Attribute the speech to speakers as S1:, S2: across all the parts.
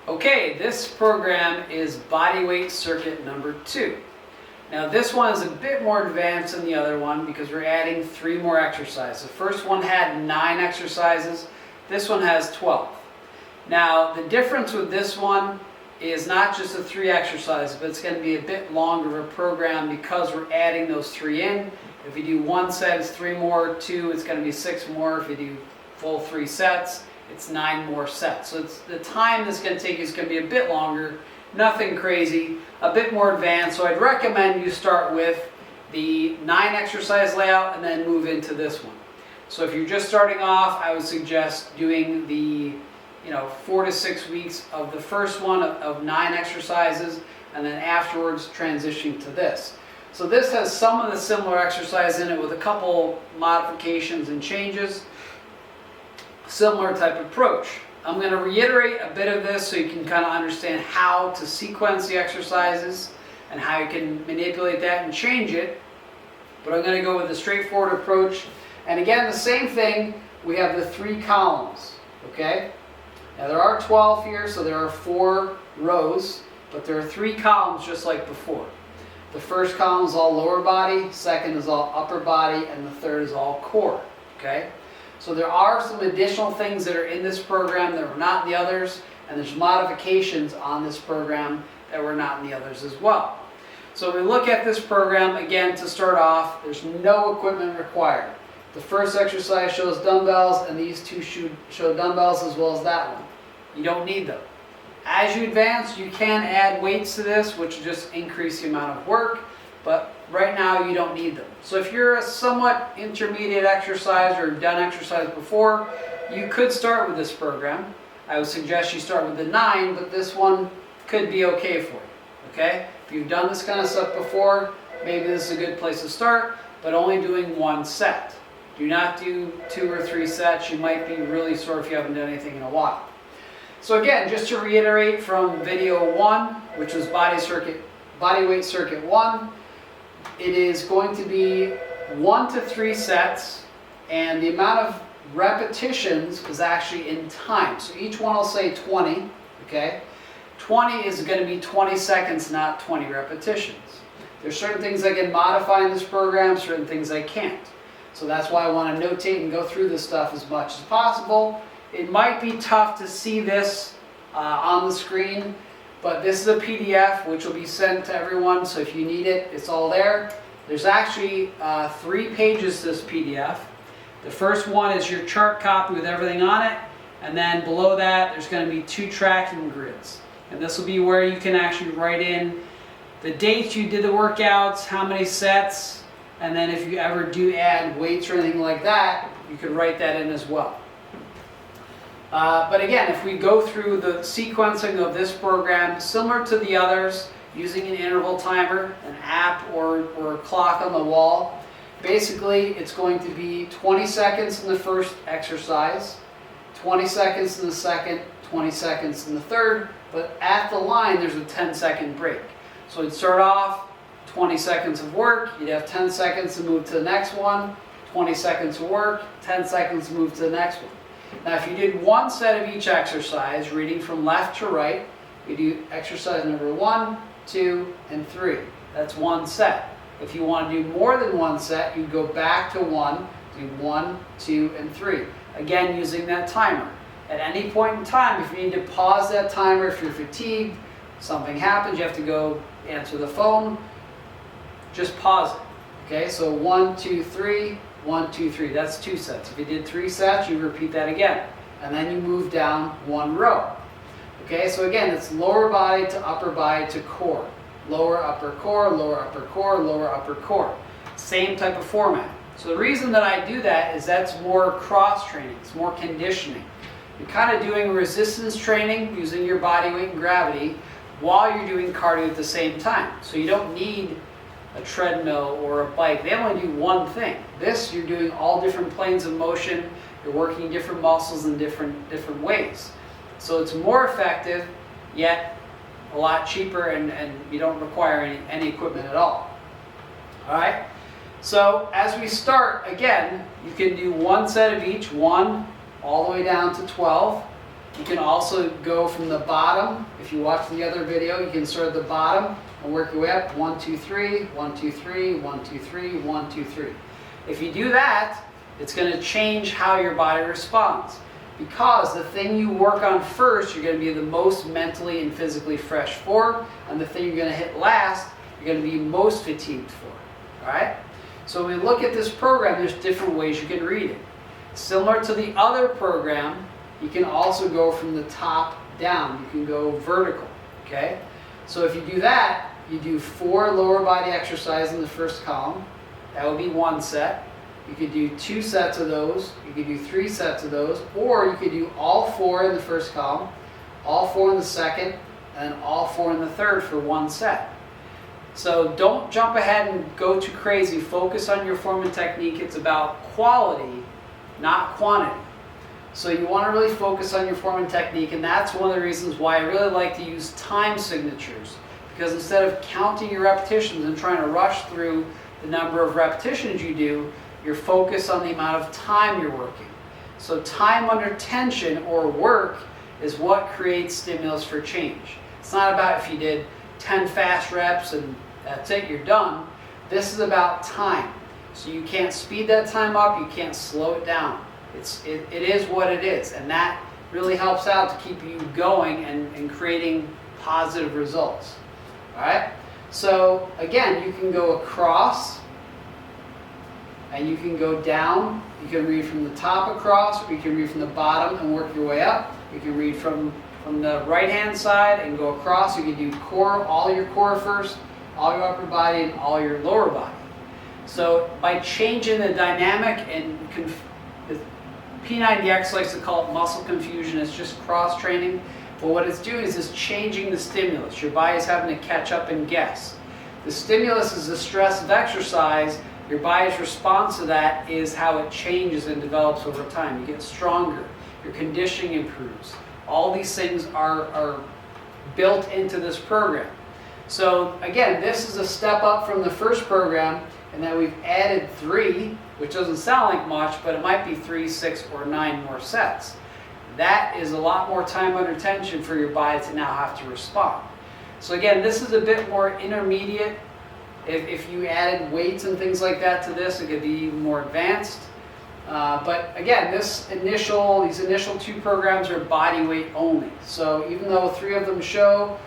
S1: Okay, this program is body weight circuit number 2. Now this one is a bit more advanced than the other one because we're adding 3 more exercises. The first one had 9 exercises, this one has 12. Now the difference with this one is not just the 3 exercises, but it's going to be a bit longer of a program because we're adding those 3 in. If you do 1 set, it's 3 more, 2, it's going to be 6 more. If you do full 3 sets, it's 9 more sets. So the time that's going to take is going to be a bit longer, nothing crazy, a bit more advanced. So I'd recommend you start with the 9 exercise layout and then move into this one. So if you're just starting off, I would suggest doing the 4 to 6 weeks of the first one of 9 exercises, and then afterwards transitioning to this. So this has some of the similar exercise in it with a couple modifications and changes. Similar type approach. I'm going to reiterate a bit of this so you can kind of understand how to sequence the exercises and how you can manipulate that and change it. But I'm going to go with a straightforward approach. And again, the same thing, we have the 3 columns. Okay? Now there are 12 here, so there are 4 rows, but there are 3 columns just like before. The first column is all lower body, second is all upper body, and the third is all core. Okay? So there are some additional things that are in this program that were not in the others, and there's modifications on this program that were not in the others as well. So we look at this program, again, to start off, there's no equipment required. The first exercise shows dumbbells, and these 2 show dumbbells as well as that one. You don't need them. As you advance, you can add weights to this, which will just increase the amount of work, but right now you don't need them. So if you're a somewhat intermediate exercise or done exercise before, you could start with this program. I would suggest you start with the 9, but this one could be okay for you. Okay? If you've done this kind of stuff before, maybe this is a good place to start, but only doing 1 set. Do not do 2 or 3 sets. You might be really sore if you haven't done anything in a while. So again, just to reiterate from video 1, which was body weight circuit 1, it is going to be 1 to 3 sets, and the amount of repetitions is actually in time. So each one will say 20, okay? 20 is going to be 20 seconds, not 20 repetitions. There's certain things I can modify in this program, certain things I can't. So that's why I want to notate and go through this stuff as much as possible. It might be tough to see this on the screen, but this is a PDF which will be sent to everyone, so if you need it, it's all there. There's actually 3 pages to this PDF. The first one is your chart copy with everything on it, and then below that there's going to be 2 tracking grids. And this will be where you can actually write in the dates you did the workouts, how many sets, and then if you ever do add weights or anything like that, you can write that in as well. But again, if we go through the sequencing of this program, similar to the others, using an interval timer, an app, or a clock on the wall, basically it's going to be 20 seconds in the first exercise, 20 seconds in the second, 20 seconds in the third, but at the line there's a 10-second break. So it'd start off 20 seconds of work, you'd have 10 seconds to move to the next one, 20 seconds of work, 10 seconds to move to the next one. Now if you did 1 set of each exercise, reading from left to right, you do exercise number 1, 2, and 3. That's 1 set. If you want to do more than 1 set, you go back to 1, do 1, 2, and 3. Again, using that timer. At any point in time, if you need to pause that timer, if you're fatigued, something happens, you have to go answer the phone, just pause it. Okay, so 1, 2, 3, 1, 2, 3. That's 2 sets. If you did 3 sets, you repeat that again. And then you move down 1 row. Okay, so again, it's lower body to upper body to core. Lower upper core, lower upper core, lower upper core. Same type of format. So the reason that I do that is that's more cross training. It's more conditioning. You're kind of doing resistance training using your body weight and gravity while you're doing cardio at the same time. So you don't need a treadmill or a bike. They only do one thing. This, you're doing all different planes of motion. You're working different muscles in different ways. So it's more effective, yet a lot cheaper, and you don't require any equipment at all. All right? So as we start, again, you can do 1 set of each, 1 all the way down to 12. You can also go from the bottom. If you watch the other video, you can start at the bottom and work your way up. 1, 2, 3, 1, 2, 3, 1, 2, 3, 1, 2, 3. If you do that, it's going to change how your body responds. Because the thing you work on first, you're going to be the most mentally and physically fresh for, and the thing you're going to hit last, you're going to be most fatigued for. Alright? So when we look at this program, there's different ways you can read it. Similar to the other program, you can also go from the top down. You can go vertical. Okay? So if you do that, you do 4 lower body exercises in the first column. That would be 1 set. You could do 2 sets of those. You could do 3 sets of those. Or you could do all 4 in the first column, all 4 in the second, and all 4 in the third for 1 set. So don't jump ahead and go too crazy. Focus on your form and technique. It's about quality, not quantity. So you want to really focus on your form and technique, and that's one of the reasons why I really like to use time signatures. Because instead of counting your repetitions and trying to rush through the number of repetitions you do, you're focused on the amount of time you're working. So time under tension or work is what creates stimulus for change. It's not about if you did 10 fast reps and that's it, you're done. This is about time. So you can't speed that time up, you can't slow it down. It is what it is, and that really helps out to keep you going and creating positive results. Alright? So again, you can go across and you can go down. You can read from the top across, or you can read from the bottom and work your way up. You can read from the right hand side and go across. You can do core, all your core first, all your upper body, and all your lower body. So by changing the dynamic, and the P90X likes to call it muscle confusion, it's just cross training. But what it's doing is it's changing the stimulus. Your body's having to catch up and guess. The stimulus is the stress of exercise. Your body's response to that is how it changes and develops over time. You get stronger. Your conditioning improves. All these things are built into this program. So again, this is a step up from the first program, and then we've added 3, which doesn't sound like much, but it might be 3, 6, or 9 more sets. That is a lot more time under tension for your body to now have to respond. So again, this is a bit more intermediate. If you added weights and things like that to this, it could be even more advanced. But again, these initial 2 programs are body weight only. So even though 3 of them show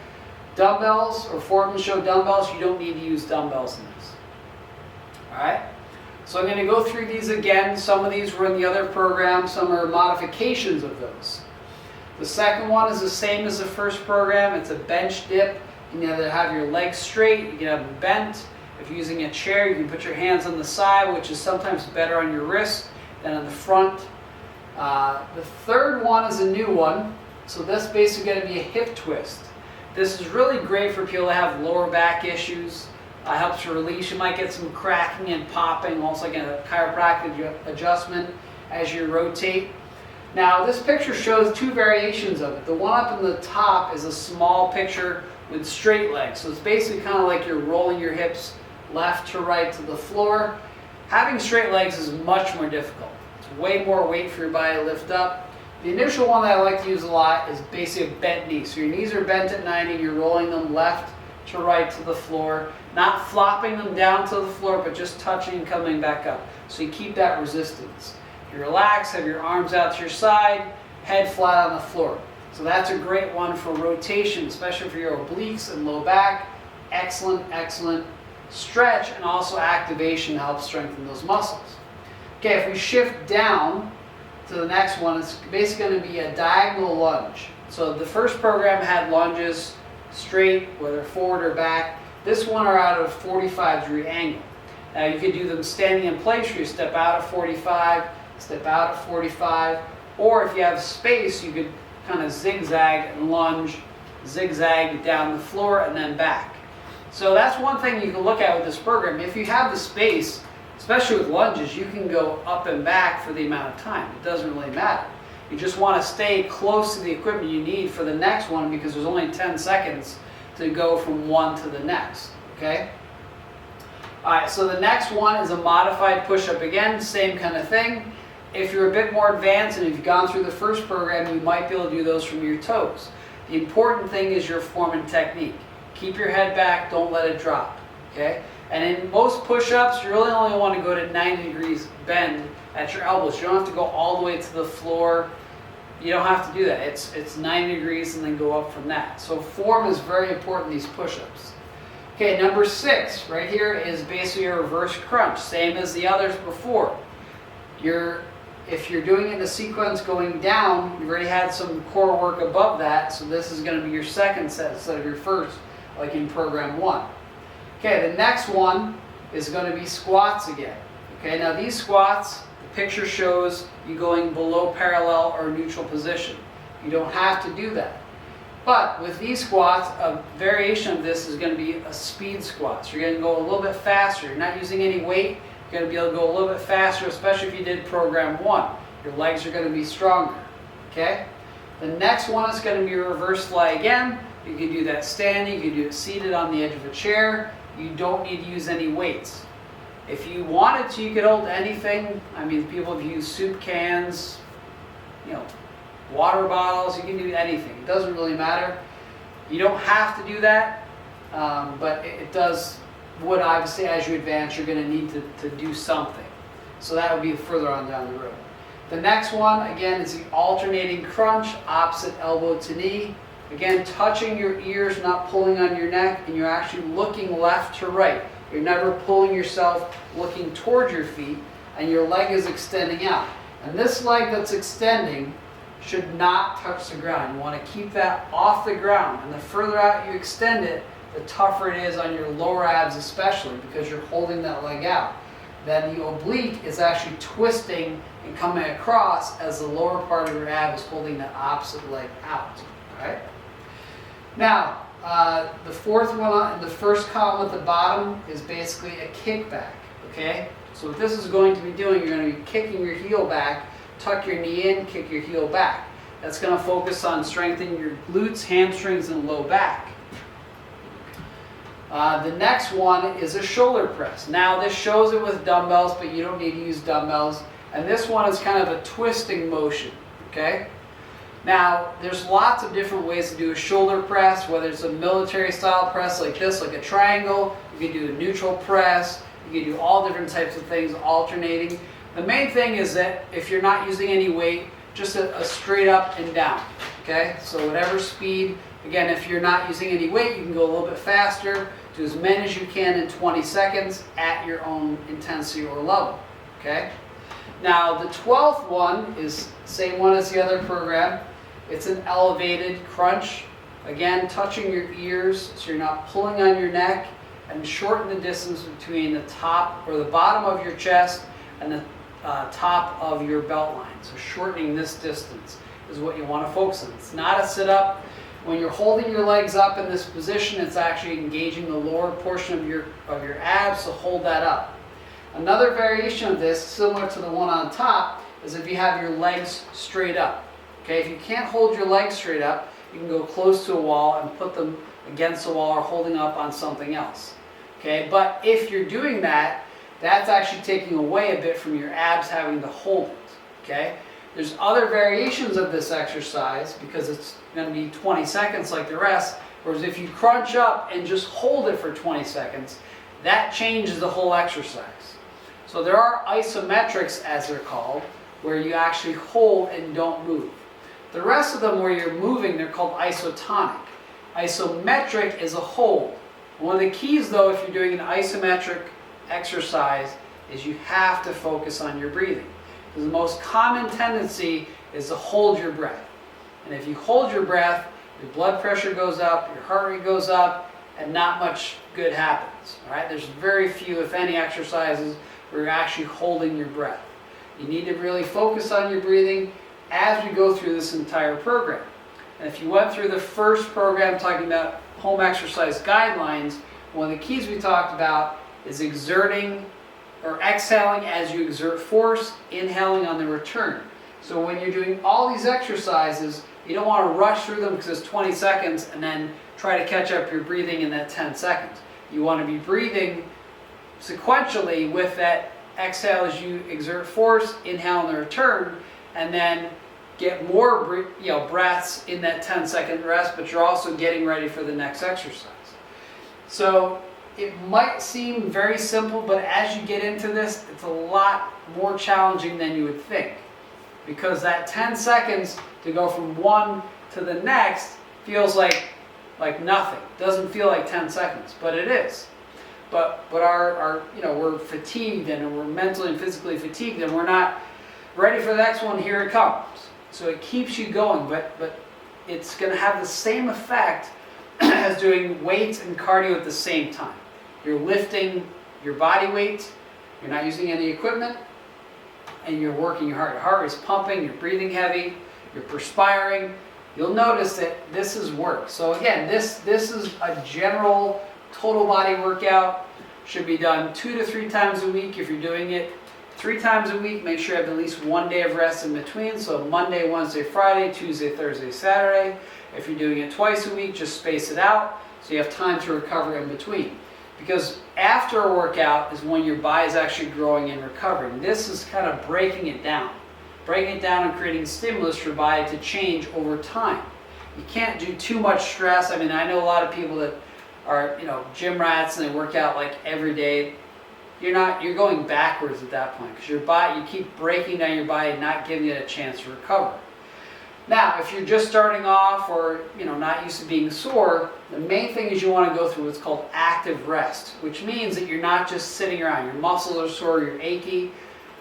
S1: dumbbells, or 4 of them show dumbbells, you don't need to use dumbbells in this. Alright? So I'm going to go through these again. Some of these were in the other program, some are modifications of those. The second one is the same as the first program. It's a bench dip. You can either have your legs straight, you can have them bent. If you're using a chair, you can put your hands on the side, which is sometimes better on your wrist than on the front. The third one is a new one. So this is basically going to be a hip twist. This is really great for people that have lower back issues. Helps to release. You might get some cracking and popping, almost like a chiropractic adjustment as you rotate. Now this picture shows 2 variations of it. The one up in the top is a small picture with straight legs. So it's basically kind of like you're rolling your hips left to right to the floor. Having straight legs is much more difficult. It's way more weight for your body to lift up. The initial one that I like to use a lot is basically a bent knee. So your knees are bent at 90, you're rolling them left to right to the floor, not flopping them down to the floor, but just touching and coming back up. So you keep that resistance. You relax, have your arms out to your side, head flat on the floor. So that's a great one for rotation, especially for your obliques and low back. Excellent, excellent stretch, and also activation helps strengthen those muscles. Okay, if we shift down to the next one, it's basically going to be a diagonal lunge. So the first program had lunges straight, whether forward or back. This one are out of a 45-degree angle. Now you could do them standing in place, where you step out at 45, step out at 45, or if you have space, you could kind of zigzag and lunge, zigzag down the floor and then back. So that's one thing you can look at with this program. If you have the space, especially with lunges, you can go up and back for the amount of time. It doesn't really matter. You just want to stay close to the equipment you need for the next one, because there's only 10 seconds to go from one to the next. Okay? Alright, so the next one is a modified push-up again, same kind of thing. if you're a bit more advanced and if you've gone through the first program, you might be able to do those from your toes. The important thing is your form and technique. Keep your head back, don't let it drop, okay? And in most push-ups, you really only want to go to 90 degrees bend at your elbows. You don't have to go all the way to the floor. You don't have to do that. It's 90 degrees and then go up from that. So form is very important in these push-ups. Okay, number 6, right here is basically a reverse crunch, same as the others before. If you're doing it in a sequence going down, you've already had some core work above that, so this is going to be your second set instead of your first, like in program 1. Okay, the next one is going to be squats again. Okay, now these squats, the picture shows you going below parallel or neutral position. You don't have to do that. But with these squats, a variation of this is going to be a speed squat. So you're going to go a little bit faster. You're not using any weight. You're going to be able to go a little bit faster, especially if you did program 1. Your legs are going to be stronger. Okay? The next one is going to be a reverse fly again. You can do that standing. You can do it seated on the edge of a chair. You don't need to use any weights. If you wanted to, you could hold anything. I mean, people have used soup cans, water bottles. You can do anything. It doesn't really matter. You don't have to do that, but it would obviously, as you advance, you're going to need to do something. So that would be further on down the road. The next one, again, is the alternating crunch, opposite elbow to knee. Again, touching your ears, not pulling on your neck, and you're actually looking left to right. You're never pulling yourself looking towards your feet, and your leg is extending out. And this leg that's extending should not touch the ground. You want to keep that off the ground. And the further out you extend it, the tougher it is on your lower abs especially, because you're holding that leg out. Then the oblique is actually twisting and coming across as the lower part of your ab is holding that opposite leg out. All right? Now, the fourth one in the first column at the bottom is basically a kickback. Okay? So what this is going to be doing, you're going to be kicking your heel back, tuck your knee in, kick your heel back. That's going to focus on strengthening your glutes, hamstrings, and low back. The next one is a shoulder press. Now this shows it with dumbbells, but you don't need to use dumbbells. And this one is kind of a twisting motion. Okay? Now, there's lots of different ways to do a shoulder press, whether it's a military style press like this, like a triangle. You can do a neutral press. You can do all different types of things, alternating. The main thing is that if you're not using any weight, just a straight up and down. Okay? So whatever speed. Again, if you're not using any weight, you can go a little bit faster. Do as many as you can in 20 seconds at your own intensity or level. Okay? Now, the 12th one is the same one as the other program. It's an elevated crunch. Again, touching your ears so you're not pulling on your neck, and shorten the distance between the top or the bottom of your chest and the top of your belt line. So shortening this distance is what you want to focus on. It's not a sit-up. When you're holding your legs up in this position, it's actually engaging the lower portion of your abs, so hold that up. Another variation of this, similar to the one on top, is if you have your legs straight up. Okay, if you can't hold your legs straight up, you can go close to a wall and put them against the wall or holding up on something else. Okay, but if you're doing that, that's actually taking away a bit from your abs having to hold it. Okay, there's other variations of this exercise because it's going to be 20 seconds like the rest, whereas if you crunch up and just hold it for 20 seconds, that changes the whole exercise. So there are isometrics, as they're called, where you actually hold and don't move. The rest of them where you're moving, they're called isotonic. Isometric is a hold. One of the keys, though, if you're doing an isometric exercise, is you have to focus on your breathing. Because the most common tendency is to hold your breath. And if you hold your breath, your blood pressure goes up, your heart rate goes up, and not much good happens. All right? There's very few, if any, exercises where you're actually holding your breath. You need to really focus on your breathing as we go through this entire program. And if you went through the first program talking about home exercise guidelines, one of the keys we talked about is exerting or exhaling as you exert force, inhaling on the return. So when you're doing all these exercises, you don't want to rush through them because it's 20 seconds and then try to catch up your breathing in that 10 seconds. You want to be breathing sequentially with that exhale as you exert force, inhale on the return, and then get more breaths in that 10-second rest, but you're also getting ready for the next exercise. So it might seem very simple, but as you get into this, it's a lot more challenging than you would think. Because that 10 seconds to go from one to the next feels like nothing. Doesn't feel like 10 seconds, but it is. But we're fatigued, and we're mentally and physically fatigued, and we're not ready for the next one. Here it comes. So it keeps you going, but it's going to have the same effect as doing weights and cardio at the same time. You're lifting your body weight, you're not using any equipment, and you're working your heart. Your heart is pumping, you're breathing heavy, you're perspiring. You'll notice that this is work. So again, this is a general total body workout. Should be done 2 to 3 times a week. If you're doing it 3 times a week, make sure you have at least 1 day of rest in between. So Monday, Wednesday, Friday, Tuesday, Thursday, Saturday. If you're doing it twice a week, just space it out so you have time to recover in between. Because after a workout is when your body is actually growing and recovering. This is kind of breaking it down and creating stimulus for your body to change over time. You can't do too much stress. I mean, I know a lot of people that are, gym rats and they work out like every day. You're going backwards at that point because your body, you keep breaking down your body and not giving it a chance to recover. Now, if you're just starting off or not used to being sore, the main thing is you want to go through what's called active rest, which means that you're not just sitting around. Your muscles are sore, you're achy.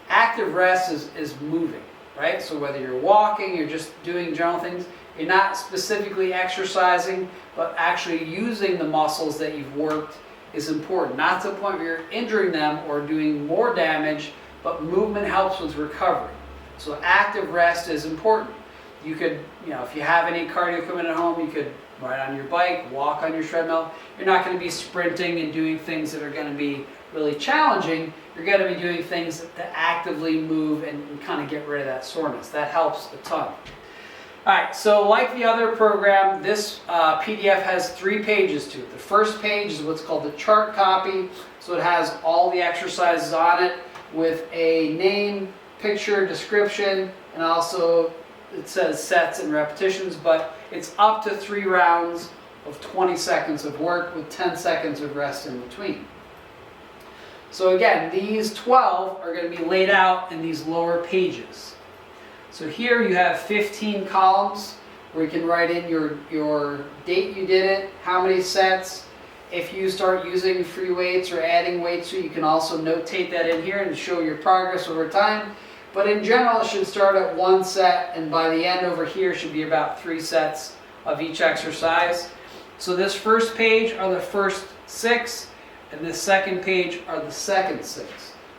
S1: Active rest is moving, right? So whether you're walking, you're just doing general things, you're not specifically exercising, but actually using the muscles that you've worked is important. Not to the point where you're injuring them or doing more damage, but movement helps with recovery. So active rest is important. You could, if you have any cardio equipment at home, you could ride on your bike, walk on your treadmill. You're not going to be sprinting and doing things that are going to be really challenging. You're going to be doing things to actively move and kind of get rid of that soreness. That helps a ton. All right, so like the other program, this PDF has 3 pages to it. The first page is what's called the chart copy. So it has all the exercises on it with a name, picture, description, and also it says sets and repetitions, but it's up to 3 rounds of 20 seconds of work with 10 seconds of rest in between. So again, these 12 are going to be laid out in these lower pages. So here you have 15 columns where you can write in your date you did it, how many sets. If you start using free weights or adding weights to it, you can also notate that in here and show your progress over time. But in general, it should start at 1 set, and by the end over here should be about 3 sets of each exercise. So this first page are the first 6, and this second page are the second 6.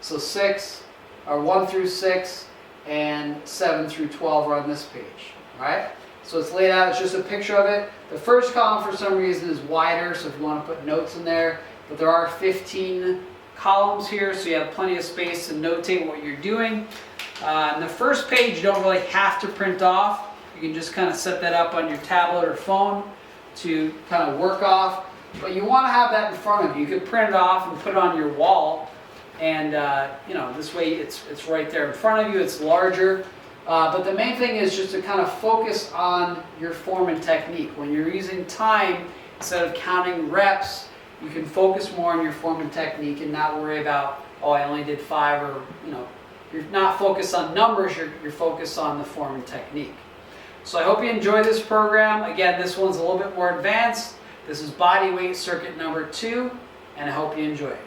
S1: So 6 are 1 through 6, and 7 through 12 are on this page. All right? So it's laid out, it's just a picture of it. The first column for some reason is wider, so if you want to put notes in there, but there are 15 columns here, so you have plenty of space to notate what you're doing. And the first page you don't really have to print off. You can just kind of set that up on your tablet or phone to kind of work off. But you want to have that in front of you. You could print it off and put it on your wall, and this way it's right there in front of you. It's larger. But the main thing is just to kind of focus on your form and technique. When you're using time instead of counting reps, you can focus more on your form and technique and not worry about, oh, I only did 5, or you're not focused on numbers, you're focused on the form and technique. So I hope you enjoy this program. Again, this one's a little bit more advanced. This is body weight circuit number 2, and I hope you enjoy it.